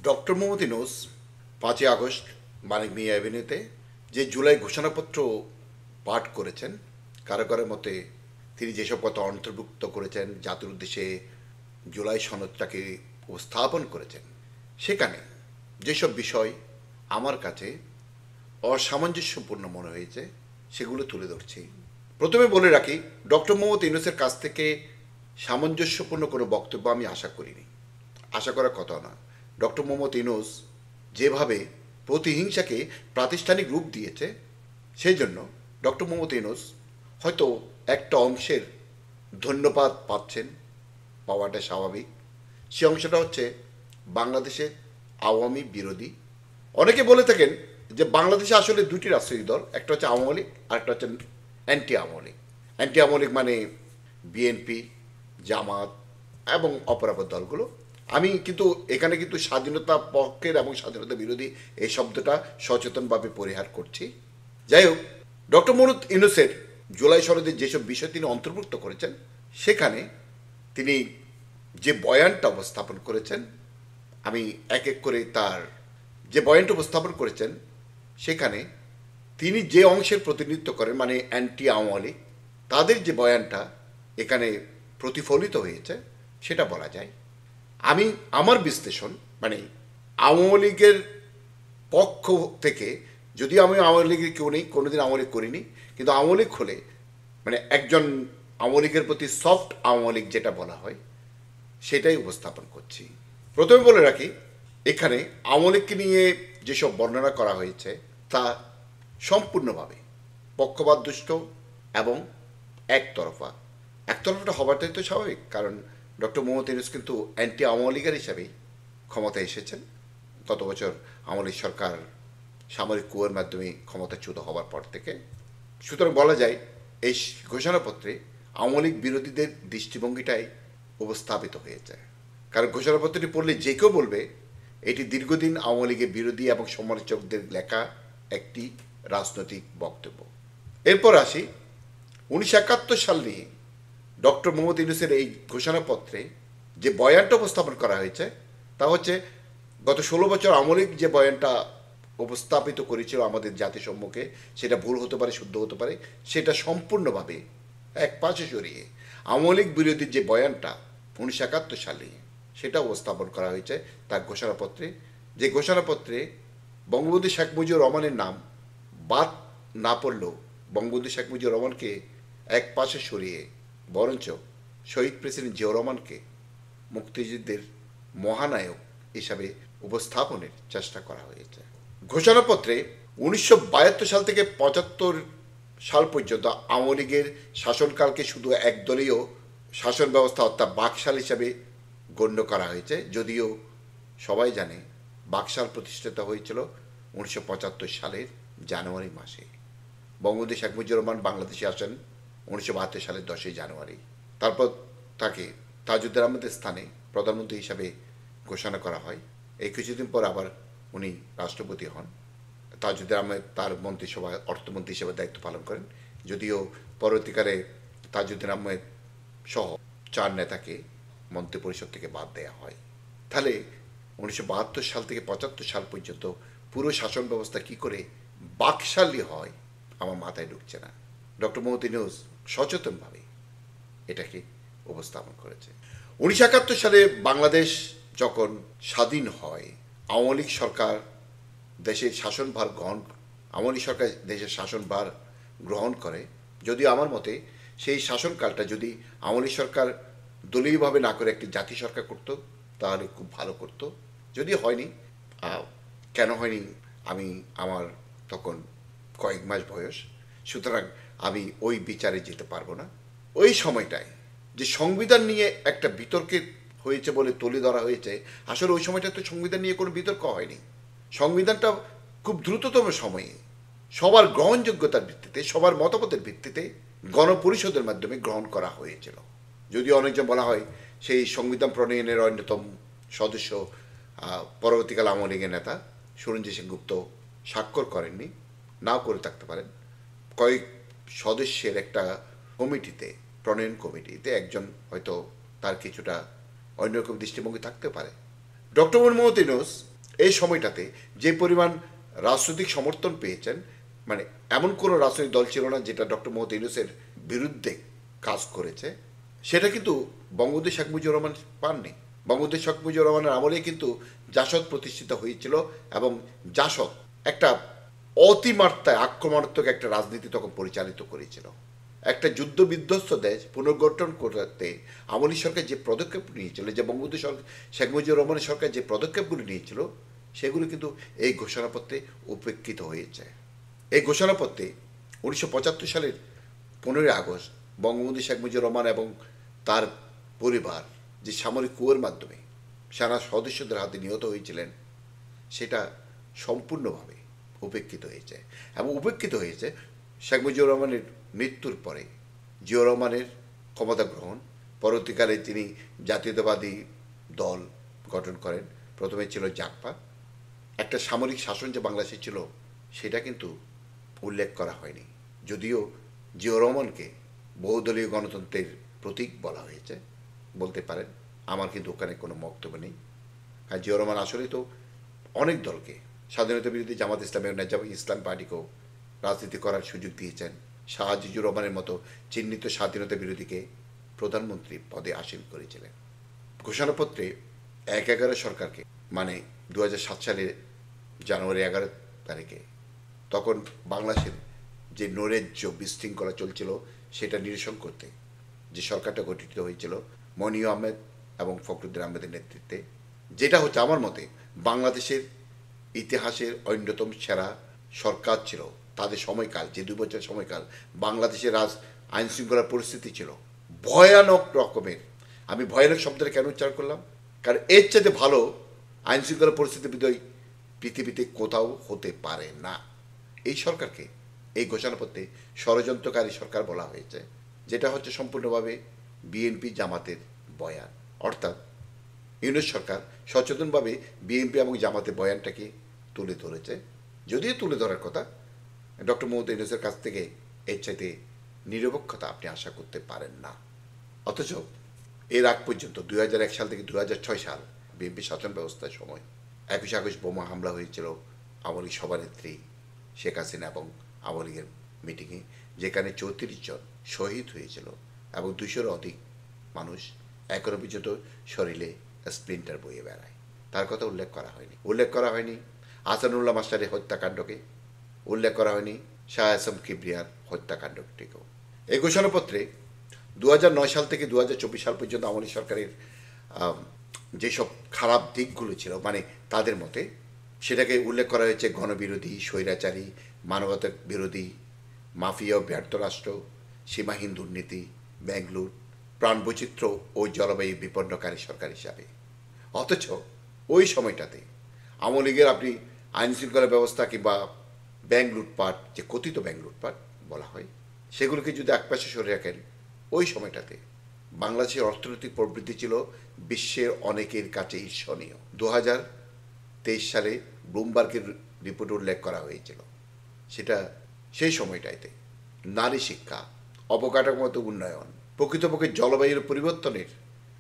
Doctor Mohammad Yunus ৫ই August মানিক মিয়া অ্যাভিনিউতে যে জুলাই ঘোষণাপত্র পাঠ করেছেন, কারো কারো মতে তিনি যেসব কথা অন্তর্ভুক্ত করেছেন, জাতির উদ্দেশ্যে জুলাই সনদটাকে উপস্থাপন করেছেন, সেখানে যেসব বিষয় আমার কাছে অসামঞ্জস্যপূর্ণ মনে হয়েছে সেগুলো তুলে ধরছি। প্রথমে বলে রাখি, ডক্টর মোহাম্মদ ইউনূসের কাছ থেকে সামঞ্জস্যপূর্ণ কোনো বক্তব্য আমি আশা করিনি, আশা করার কথা না। ডক্টর মোহাম্মদ ইউনূস যেভাবে প্রতিহিংসাকে প্রাতিষ্ঠানিক রূপ দিয়েছে, সেই জন্য ডক্টর মোহাম্মদ ইউনূস হয়তো একটা অংশের ধন্যবাদ পাচ্ছেন, পাওয়াটা স্বাভাবিক। সে অংশটা হচ্ছে বাংলাদেশের আওয়ামী বিরোধী। অনেকে বলে থাকেন যে বাংলাদেশে আসলে দুটি রাজনৈতিক দল, একটা হচ্ছে আওয়ামী লীগ আর একটা হচ্ছে অ্যান্টি আওয়ামী লীগ। অ্যান্টি আওয়ামী লীগ মানে বিএনপি, জামাত এবং অপরাপর দলগুলো। আমি কিন্তু এখানে কিন্তু স্বাধীনতা পক্ষের এবং স্বাধীনতা বিরোধী এই শব্দটা সচেতনভাবে পরিহার করছি। যাই হোক, ডক্টর মোহাম্মদ ইউনূসের জুলাই সনদে যেসব বিষয় তিনি অন্তর্ভুক্ত করেছেন, সেখানে তিনি যে বয়ানটা উপস্থাপন করেছেন, আমি এক এক করে তার যে বয়ানটা উপস্থাপন করেছেন, সেখানে তিনি যে অংশের প্রতিনিধিত্ব করেন, মানে অ্যান্টি আওয়ামী লীগ, তাদের যে বয়ানটা এখানে প্রতিফলিত হয়েছে সেটা বলা যায়। আমি আমার বিশ্লেষণ, মানে আওয়ামী লীগের পক্ষ থেকে, যদি আমি আওয়ামী লীগের কেউ নেই, কোনোদিন আওয়ামী লীগ করিনি, কিন্তু আওয়ামী লীগ হলে মানে একজন আওয়ামী লীগের প্রতি সফট আওয়ামী লীগ যেটা বলা হয়, সেটাই উপস্থাপন করছি। প্রথমে বলে রাখি, এখানে আওয়ামী লীগকে নিয়ে যেসব বর্ণনা করা হয়েছে তা সম্পূর্ণভাবে পক্ষপাতদুষ্ট এবং একতরফা। একতরফাটা হওয়াটাই তো স্বাভাবিক, কারণ ডক্টর মোহাম্মদ ইউনূস কিন্তু অ্যান্টি আওয়ামী লীগের হিসাবেই ক্ষমতায় এসেছেন গত বছর আওয়ামী লীগ সরকার সামরিক কুয়ের মাধ্যমে ক্ষমতাচ্যুত হওয়ার পর থেকে। সুতরাং বলা যায় এই ঘোষণাপত্রে আওয়ামী লীগ বিরোধীদের দৃষ্টিভঙ্গিটাই উপস্থাপিত হয়েছে। কারণ ঘোষণাপত্রটি পড়লে যে কেউ বলবে এটি দীর্ঘদিন আওয়ামী লীগের বিরোধী এবং সমালোচকদের লেখা একটি রাজনৈতিক বক্তব্য। এরপর আসি 1971 সাল নিয়ে ডক্টর মোহাম্মদ ইউনূসের এই ঘোষণাপত্রে যে বয়ানটা উপস্থাপন করা হয়েছে, তা হচ্ছে গত 16 বছর আওয়ামী লীগ যে বয়ানটা উপস্থাপিত করেছিল আমাদের জাতির সম্মুখে, সেটা ভুল হতে পারে, শুদ্ধ হতে পারে, সেটা সম্পূর্ণভাবে এক পাশে সরিয়ে আওয়ামী লীগ বিরোধী যে বয়ানটা 1971 সালে সেটা উপস্থাপন করা হয়েছে তার ঘোষণাপত্রে। যে ঘোষণাপত্রে বঙ্গবন্ধু শেখ মুজিবুর রহমানের নাম বাদ না পড়লেও বঙ্গবন্ধু শেখ মুজিবুর রহমানকে এক পাশে সরিয়ে বরঞ্চ শহীদ প্রেসিডেন্ট জিয়াউর রহমানকে মুক্তিযুদ্ধের মহানায়ক হিসাবে উপস্থাপনের চেষ্টা করা হয়েছে। ঘোষণাপত্রে 1972 সাল থেকে 75 সাল পর্যন্ত আওয়ামী লীগের শাসনকালকে শুধু একদলীয় শাসন ব্যবস্থা অর্থাৎ বাকশাল হিসাবে গণ্য করা হয়েছে, যদিও সবাই জানে বাকশাল প্রতিষ্ঠিত হয়েছিল 1975 সালের জানুয়ারি মাসে। বঙ্গবন্ধু শেখ মুজিবুর রহমান বাংলাদেশে আসেন 1972 সালের 10ই জানুয়ারি। তারপর তাকে তাজউদ্দিন আহমেদের স্থানে প্রধানমন্ত্রী হিসাবে ঘোষণা করা হয়। এই কিছুদিন পর আবার উনি রাষ্ট্রপতি হন। তাজউদ্দিন আহমেদ তার মন্ত্রিসভায় অর্থমন্ত্রী হিসেবে দায়িত্ব পালন করেন, যদিও পরবর্তীকালে তাজউদ্দিন আহমেদ সহ 4 নেতাকে মন্ত্রিপরিষদ থেকে বাদ দেওয়া হয়। তাহলে 1972 সাল থেকে 75 সাল পর্যন্ত পুরো শাসন ব্যবস্থা কী করে বাকশালী হয় আমার মাথায় ঢুকছে না। ডক্টর মোহাম্মদ ইউনূস সচেতনভাবে এটাকে উপস্থাপন করেছে। 1971 সালে বাংলাদেশ যখন স্বাধীন হয়, আওয়ামী লীগ সরকার দেশের শাসনভার গ্রহণ করে। যদিও আমার মতে সেই শাসনকালটা যদি আওয়ামী লীগ সরকার দলীয়ভাবে না করে একটি জাতি সরকার করতো তাহলে খুব ভালো করতো। যদিও হয়নি, কেন হয়নি আমি, আমার তখন কয়েক মাস বয়স, সুতরাং আমি ওই বিচারে যেতে পারবো না। ওই সময়টায় যে সংবিধান নিয়ে একটা বিতর্কে হয়েছে বলে তুলে ধরা হয়েছে, আসলে ওই সময়টা তো সংবিধান নিয়ে কোনো বিতর্ক হয়নি। সংবিধানটা খুব দ্রুততম সময়ে সবার গ্রহণযোগ্যতার ভিত্তিতে, সবার মতামতের ভিত্তিতে গণপরিষদের মাধ্যমে গ্রহণ করা হয়েছিল। যদিও অনেকজন বলা হয় সেই সংবিধান প্রণয়নের অন্যতম সদস্য পরবর্তীকাল আওয়ামী লীগের নেতা সুরঞ্জিত সেনগুপ্ত স্বাক্ষর করেননি, নাও করে থাকতে পারেন। কয়েক সদস্যের একটা কমিটিতে, প্রণয়ন কমিটিতে একজন হয়তো তার কিছুটা অন্যরকম দৃষ্টিভঙ্গি থাকতে পারে। ডক্টর মোহাম্মদ ইউনূস এই সময়টাতে যে পরিমাণ রাজনৈতিক সমর্থন পেয়েছেন, মানে এমন কোনো রাজনৈতিক দল ছিল না যেটা ডক্টর মোহাম্মদ ইউনূসের বিরুদ্ধে কাজ করেছে, সেটা কিন্তু বঙ্গবন্ধু শেখ মুজিবুর রহমান পাননি। বঙ্গবন্ধু শেখ মুজিবুর রহমানের আমলেই কিন্তু জাসদ প্রতিষ্ঠিত হয়েছিল এবং জাসদ একটা অতিমাত্রায় আক্রমণাত্মক একটা রাজনীতি তখন পরিচালিত করেছিল। একটা যুদ্ধ বিধ্বস্ত দেশ পুনর্গঠন করতে আমলি সরকার যে পদক্ষেপ নিয়েছিল, যে বঙ্গবন্ধু শেখ মুজিবুর রহমানের সরকার যে পদক্ষেপগুলি নিয়েছিল, সেগুলো কিন্তু এই ঘোষণাপত্রে উপেক্ষিত হয়েছে। এই ঘোষণাপত্রে 1975 সালের 15 আগস্ট বঙ্গবন্ধু শেখ মুজিবুর রহমান এবং তার পরিবার যে সামরিক কুয়ের মাধ্যমে সেনা সদস্যদের হাতে নিহত হয়েছিলেন, সেটা সম্পূর্ণভাবে উপেক্ষিত হয়েছে। এবং উপেক্ষিত হয়েছে শেখ মুজিবুর রহমানের মৃত্যুর পরে জিয়াউর রহমানের ক্ষমতা গ্রহণ। পরবর্তীকালে তিনি জাতীয়তাবাদী দল গঠন করেন। প্রথমে ছিল জাগপা। একটা সামরিক শাসন যে বাংলাদেশে ছিল সেটা কিন্তু উল্লেখ করা হয়নি, যদিও জিয়াউর রহমানকে বহুদলীয় গণতন্ত্রের প্রতীক বলা হয়েছে বলতে পারেন। আমার কিন্তু ওখানে কোনো বক্তব্য নেই। আর জিয়াউর রহমান আসলেই তো অনেক দলকে, স্বাধীনতা বিরোধী জামাত ইসলামের নেজাম ইসলাম পার্টিকেও রাজনীতি করার সুযোগ দিয়েছেন। শাহ জিজুর রহমানের মতো চিহ্নিত স্বাধীনতা বিরোধীকে প্রধানমন্ত্রী পদে আসীন করেছিলেন। ঘোষণাপত্রে 1/11 সরকারকে, মানে 2007 সালের জানুয়ারি 11 তারিখে, তখন বাংলাদেশের যে নৈরাজ্য বিশৃঙ্খলা চলছিল সেটা নিরসন করতে যে সরকারটা গঠিত হয়েছিল মনিউ আহমেদ এবং ফখরুদ্দিন আহমেদের নেতৃত্বে, যেটা হচ্ছে আমার মতে বাংলাদেশের ইতিহাসের অন্যতম সেরা সরকার ছিল। তাদের সময়কাল, যে 2 বছর সময়কাল বাংলাদেশের আইন শৃঙ্খলার পরিস্থিতি ছিল ভয়ানক রকমের। আমি ভয়ানক শব্দটা কেন উচ্চারণ করলাম? কারণ এর চাইতে ভালো আইন শৃঙ্খলা পরিস্থিতি বিদয় পৃথিবীতে কোথাও হতে পারে না। এই সরকারকে এই ঘোষণাপত্রে ষড়যন্ত্রকারী সরকার বলা হয়েছে, যেটা হচ্ছে সম্পূর্ণভাবে বিএনপি জামাতের বয়ান। অর্থাৎ ইউনূস সরকার সচেতনভাবে বিএনপি এবং জামাতের বয়ানটাকে তুলে ধরেছে। যদিও তুলে ধরার কথা, ডক্টর মোহাম্মদ ইউনূসের কাছ থেকে এর চাইতে নিরপেক্ষতা আপনি আশা করতে পারেন না। অথচ এর আগ পর্যন্ত 2001 সাল থেকে 2006 সাল বিএনপি শাসন ব্যবস্থার সময় 21 আগস্ট বোমা হামলা হয়েছিল আওয়ামী লীগ সভানেত্রী শেখ হাসিনা এবং আওয়ামী লীগের মিটিংয়ে, যেখানে 34 জন শহীদ হয়েছিল এবং 200-এর অধিক মানুষ এখনো পর্যন্ত শরীরে স্প্লিন্টার বয়ে বেড়ায়। তার কথা উল্লেখ করা হয়নি। উল্লেখ করা হয়নি আহসানুল্লাহ মাস্টারের হত্যাকাণ্ডকে, উল্লেখ করা হয়নি শাহ আসাম কিবরিয়ার হত্যাকাণ্ডটিকেও। এই ঘোষণাপত্রে 2009 সাল থেকে 2024 সাল পর্যন্ত আওয়ামী লীগ সরকারের যেসব খারাপ দিকগুলো ছিল, মানে তাদের মতে, সেটাকে উল্লেখ করা হয়েছে গণবিরোধী, স্বৈরাচারী, মানবতা বিরোধী, মাফিয়া ও ব্যর্থ রাষ্ট্র, সীমাহীন দুর্নীতি, ব্যাংলুর, প্রাণবৈচিত্র্য ও জলবায়ু বিপন্নকারী সরকার হিসাবে। অথচ ওই সময়টাতে আওয়ামী লীগের আপনি আইন শৃঙ্খলা ব্যবস্থা কিংবা ব্যাংক লুটপাট, যে কথিত ব্যাংক লুটপাট বলা হয়, সেগুলোকে যদি একপাশে সরে রাখেন, ওই সময়টাতে বাংলাদেশের অর্থনৈতিক প্রবৃদ্ধি ছিল বিশ্বের অনেকের কাছে ঈর্ষণীয়। 2023 সালে ব্লুমবার্গের রিপোর্ট উল্লেখ করা হয়েছিল, সেটা সেই সময়টাতে নারী শিক্ষা, অবকাঠামোগত উন্নয়ন, প্রকৃতপক্ষে জলবায়ুর পরিবর্তনের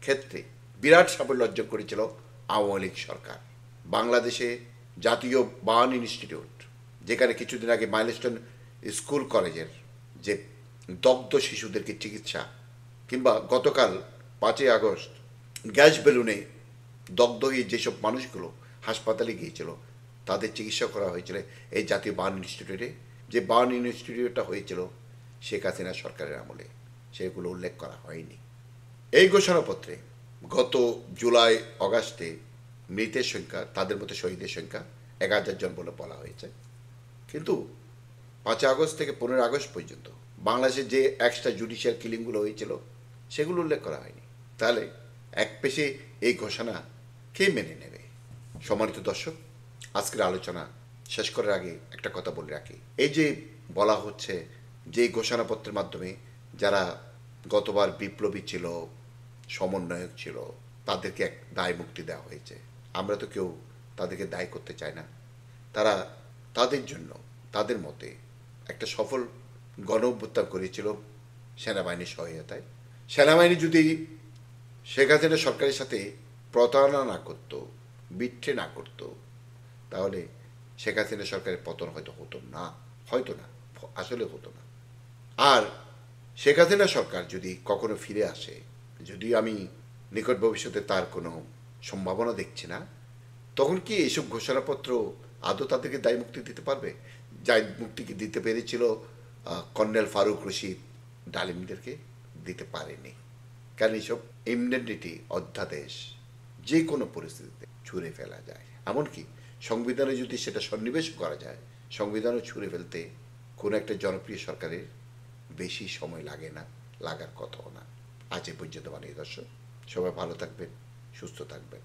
ক্ষেত্রে বিরাট সাফল্য অর্জন করেছিল আওয়ামী লীগ সরকার। বাংলাদেশে জাতীয় বার্ন ইনস্টিটিউট, যেখানে কিছুদিন আগে মাইলস্টোন স্কুল কলেজের যে দগ্ধ শিশুদেরকে চিকিৎসা, কিংবা গতকাল 5 আগস্ট গ্যাস বেলুনে দগ্ধ হয়ে যেসব মানুষগুলো হাসপাতালে গিয়েছিল তাদের চিকিৎসা করা হয়েছিল এই জাতীয় বার্ন ইনস্টিটিউটে, যে বার্ন ইনস্টিটিউটটা হয়েছিল শেখ হাসিনা সরকারের আমলে, সেগুলো উল্লেখ করা হয়নি। এই ঘোষণাপত্রে গত জুলাই অগাস্টে মৃতের সংখ্যা, তাদের মধ্যে শহীদের সংখ্যা 1000 জন বলে বলা হয়েছে, কিন্তু 5 আগস্ট থেকে 15 আগস্ট পর্যন্ত বাংলাদেশে যে এক্সট্রা জুডিশিয়াল কিলিংগুলো হয়েছিল সেগুলো উল্লেখ করা হয়নি। তাহলে এক পেশে এই ঘোষণা কে মেনে নেবে? সম্মানিত দর্শক, আজকের আলোচনা শেষ করার আগে একটা কথা বলে রাখি। এই যে বলা হচ্ছে যে ঘোষণাপত্রের মাধ্যমে যারা গতবার বিপ্লবী ছিল, সমন্বয়ক ছিল, তাদেরকে এক দায় মুক্তি দেওয়া হয়েছে, আমরা তো কেউ তাদেরকে দায়ী করতে চাই না। তারা তাদের জন্য, তাদের মতে একটা সফল গণ অভ্যুত্থান করেছিল সেনাবাহিনীর সহায়তায়। সেনাবাহিনী যদি শেখ হাসিনা সরকারের সাথে প্রতারণা না করত, বিট্রে না করত, তাহলে শেখ হাসিনা সরকারের পতন হয়তো না, আসলে হতো না। আর শেখ হাসিনা সরকার যদি কখনো ফিরে আসে, যদি আমি নিকট ভবিষ্যতে তার কোনো সম্ভাবনা দেখছি না, তখন কি এইসব ঘোষণাপত্র আদৌ তাদেরকে দায় মুক্তি দিতে পারবে? দায় মুক্তি কি দিতে পেরেছিল কর্নেল ফারুক রশিদ ডালিমদেরকে? দিতে পারেনি। কারণ এইসব ইমডেন্টিটি অধ্যাদেশ যে কোনো পরিস্থিতিতে ছুঁড়ে ফেলা যায়। এমনকি সংবিধানে যদি সেটা সন্নিবেশ করা যায়, সংবিধানও ছুঁড়ে ফেলতে কোনো একটা জনপ্রিয় সরকারের বেশি সময় লাগে না, লাগার কথাও না। আজ এ পর্যন্ত। দর্শক সবাই ভালো থাকবেন, সুস্থ থাকবেন।